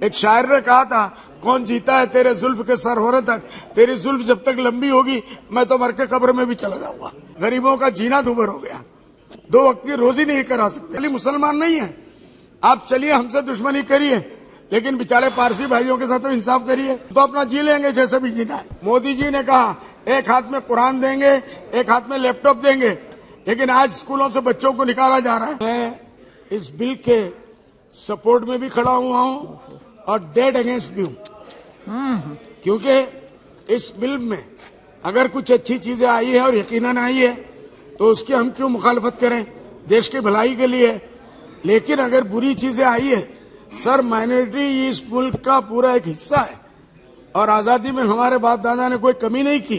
एक शायर ने कहा था, कौन जीता है तेरे जुल्फ के सर होने तक, तेरी जुल्फ जब तक लंबी होगी मैं तो मर के कब्र में भी चला जाऊंगा। गरीबों का जीना दूभर हो गया, 2 वक्त की रोजी नहीं करा सकते। अली मुसलमान नहीं है, आप चलिए हमसे दुश्मनी करिए, लेकिन बेचारे पारसी भाइयों के साथ तो इंसाफ करिए, तो अपना जी लेंगे जैसे भी जीना है। मोदी जी ने कहा एक हाथ में कुरान देंगे, एक हाथ में लैपटॉप देंगे, लेकिन आज स्कूलों से बच्चों को निकाला जा रहा है। मैं इस बिल के सपोर्ट में भी खड़ा हुआ हूं और डेड अगेंस्ट भी हूं, क्योंकि इस बिल में अगर कुछ अच्छी चीजें आई है और यकीनन आई है तो उसकी हम क्यों मुखालफत करें, देश की भलाई के लिए। लेकिन अगर बुरी चीजें आई है, सर माइनॉरिटी इस मुल्क का पूरा एक हिस्सा है और आजादी में हमारे बाप दादा ने कोई कमी नहीं की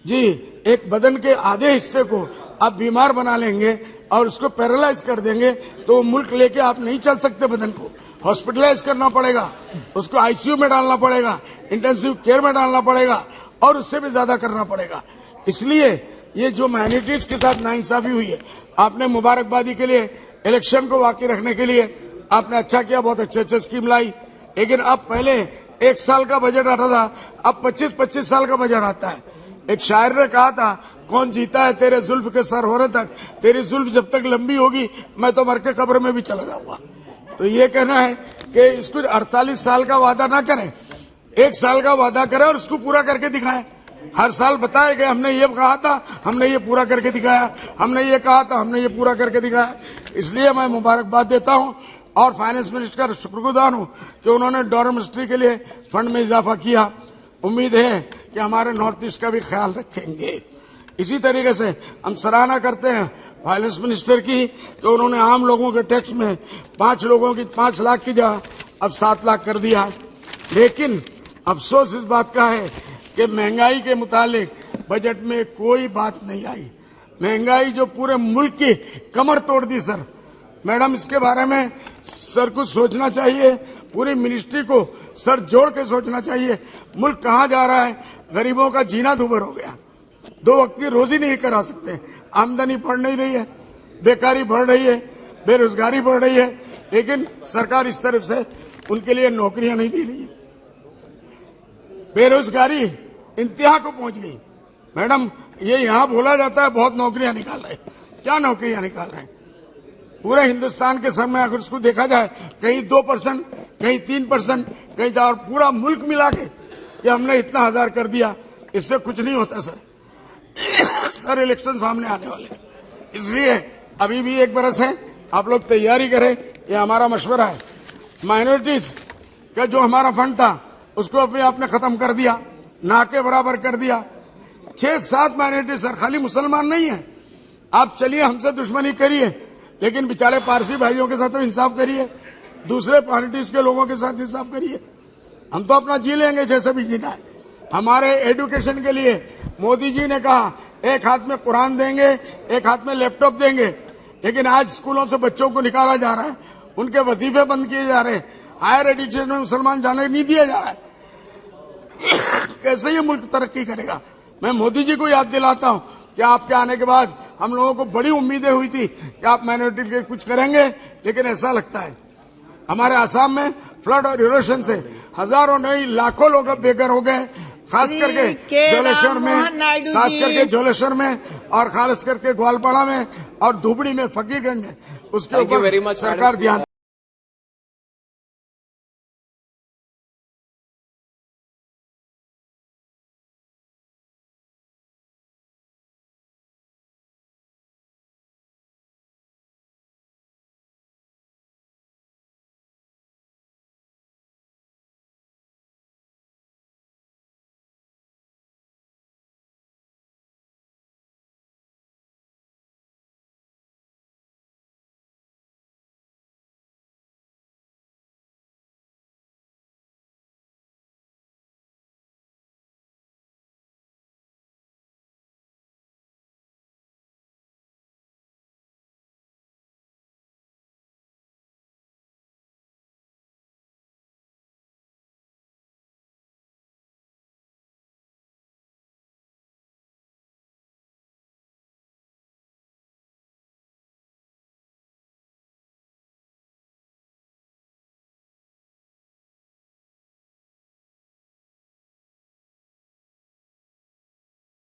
जी। एक बदन के आधे हिस्से को आप बीमार बना लेंगे और उसको पैरालाइज कर देंगे तो मुल्क लेके आप नहीं चल सकते। बदन को हॉस्पिटलाइज करना पड़ेगा, उसको आईसीयू में डालना पड़ेगा, इंटेंसिव केयर में डालना पड़ेगा और उससे भी ज्यादा करना पड़ेगा। इसलिए ये जो माइनॉरिटीज के साथ नाइंसाफी हुई है, आपने मुबारकबादी के लिए, इलेक्शन को बाकी रखने के लिए आपने अच्छा किया, बहुत अच्छे स्कीम लाई। लेकिन अब पहले 1 साल का बजट आता था, अब 25-25 साल का बजट आता है। एक शायर ने कहा था, कौन जीता है तेरे जुल्फ के सर होने तक, तेरी जुल्फ जब तक लंबी होगी मैं तो मर के कब्र में भी चला जाऊंगा। तो ये कहना है कि इसको 48 साल का वादा ना करें, 1 साल का वादा करें और उसको पूरा करके दिखाएं। हर साल बताए कि हमने ये कहा था, हमने ये पूरा करके दिखाया, हमने ये कहा था, हमने ये पूरा करके दिखाया। इसलिए मैं मुबारकबाद देता हूं और फाइनेंस मिनिस्टर का शुक्रगुजार हूं कि उन्होंने डॉलर मिनिस्ट्री के लिए फंड में इजाफा किया। उम्मीद है कि हमारे नॉर्थ ईस्ट का भी ख्याल रखेंगे। इसी तरीके से हम सराहना करते हैं फाइनेंस मिनिस्टर की कि उन्होंने आम लोगों के टैक्स में 5 लोगों की 5 लाख की जगह अब 7 लाख कर दिया। लेकिन अफसोस इस बात का है कि महंगाई के मुतालिक बजट में कोई बात नहीं आई। महंगाई जो पूरे मुल्क की कमर तोड़ दी सर। मैडम, इसके बारे में सर को सोचना चाहिए, पूरी मिनिस्ट्री को सर जोड़ के सोचना चाहिए। मुल्क कहाँ जा रहा है, गरीबों का जीना दूभर हो गया, 2 वक्त की रोजी नहीं करा सकते, आमदनी बढ़ नहीं रही है, बेकारी बढ़ रही है, बेरोजगारी बढ़ रही है, लेकिन सरकार इस तरफ से उनके लिए नौकरियां नहीं दे रही है। बेरोजगारी इंतहा को पहुंच गई। मैडम, ये यहाँ बोला जाता है बहुत नौकरियां निकाल रहे हैं, क्या नौकरियां निकाल रहे हैं? पूरे हिंदुस्तान के समय अगर उसको देखा जाए, कहीं 2%, कहीं 3%, कहीं 4, पूरा मुल्क मिला के कि हमने इतना 1000 कर दिया, इससे कुछ नहीं होता सर। सर, इलेक्शन सामने आने वाले हैं, इसलिए अभी भी 1 बरस है, आप लोग तैयारी करें, ये हमारा मशवरा है। माइनॉरिटीज का जो हमारा फंड था उसको अभी आपने खत्म कर दिया, ना के बराबर कर दिया। 6-7 माइनॉरिटी सर, खाली मुसलमान नहीं है। आप चलिए हमसे दुश्मनी करिए, लेकिन बेचारे पारसी भाइयों के साथ तो इंसाफ करिए, दूसरे पार्टीज के लोगों के साथ इंसाफ करिए। हम तो अपना जी लेंगे जैसे भी जीना है। हमारे एजुकेशन के लिए मोदी जी ने कहा एक हाथ में कुरान देंगे, एक हाथ में लैपटॉप देंगे, लेकिन आज स्कूलों से बच्चों को निकाला जा रहा है, उनके वजीफे बंद किए जा रहे हैं, हायर एजुकेशन में मुसलमान जाने नहीं दिया जा रहा है। कैसे ये मुल्क तरक्की करेगा? मैं मोदी जी को याद दिलाता हूं कि आपके आने के बाद हम लोगों को बड़ी उम्मीदें हुई थी कि आप माइनॉरिटी के कुछ करेंगे, लेकिन ऐसा लगता है हमारे आसाम में फ्लड और इरोशन से हजारों नहीं लाखों लोग अब बेघर हो गए, खास करके जोलेश्वर में और खास करके ग्वालपाड़ा में और धुबड़ी में, फकीरगंज में। उसके ऊपर सरकार ध्यान